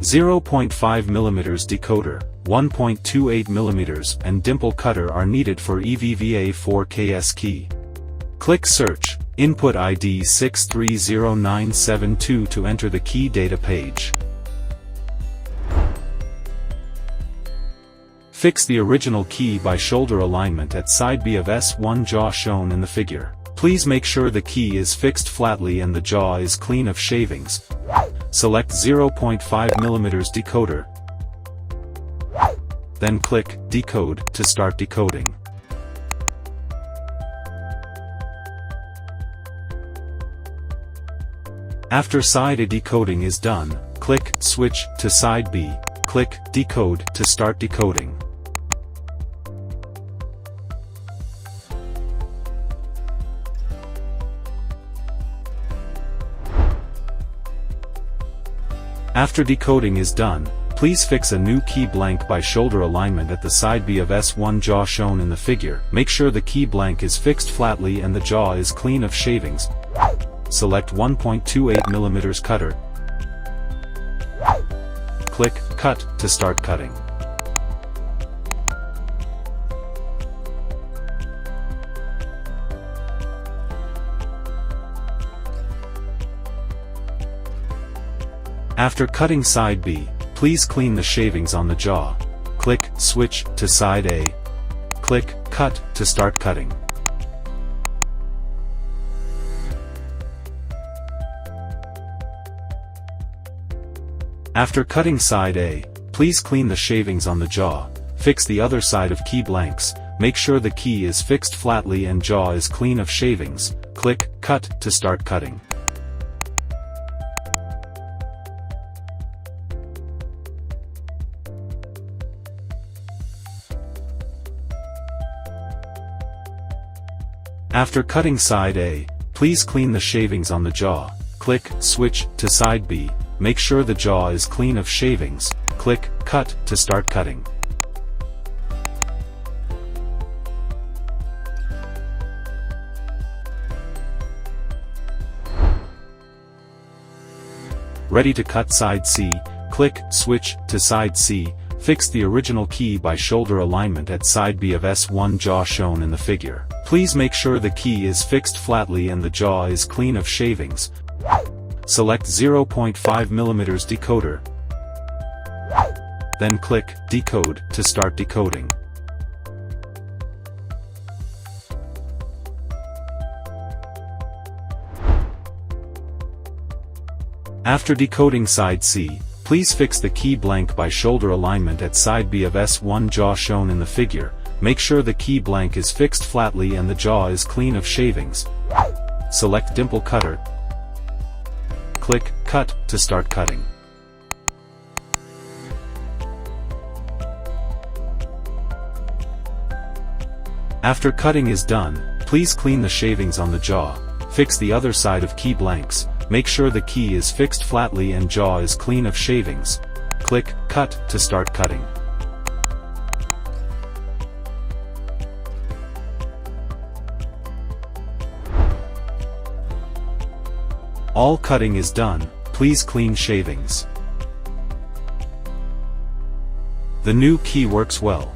0.5mm decoder, 1.28mm and dimple cutter are needed for EVVA 4KS key. Click Search, input ID 630972 to enter the key data page. Fix the original key by shoulder alignment at side B of S1 jaw shown in the figure. Please make sure the key is fixed flatly and the jaw is clean of shavings. Select 0.5mm decoder. Then click Decode to start decoding. After side A decoding is done, click Switch to side B. Click Decode to start decoding. After decoding is done, please fix a new key blank by shoulder alignment at the side B of S1 jaw shown in the figure. Make sure the key blank is fixed flatly and the jaw is clean of shavings. Select 1.28mm cutter. Click Cut to start cutting. After cutting side B, please clean the shavings on the jaw. Click Switch to side A. Click Cut to start cutting. After cutting side A, please clean the shavings on the jaw. Fix the other side of key blanks. Make sure the key is fixed flatly and jaw is clean of shavings. Click Cut to start cutting. After cutting side A, please clean the shavings on the jaw. Click Switch to side B. Make sure the jaw is clean of shavings. Click Cut to start cutting. Ready to cut side C, click Switch to side C. Fix the original key by shoulder alignment at side B of S1 jaw shown in the figure. Please make sure the key is fixed flatly and the jaw is clean of shavings. Select 0.5mm decoder. Then click Decode to start decoding. After decoding side C, please fix the key blank by shoulder alignment at side B of S1 jaw shown in the figure. Make sure the key blank is fixed flatly and the jaw is clean of shavings. Select dimple cutter. Click Cut to start cutting. After cutting is done, please clean the shavings on the jaw. Fix the other side of key blanks. Make sure the key is fixed flatly and jaw is clean of shavings. Click Cut to start cutting. All cutting is done, please clean shavings. The new key works well.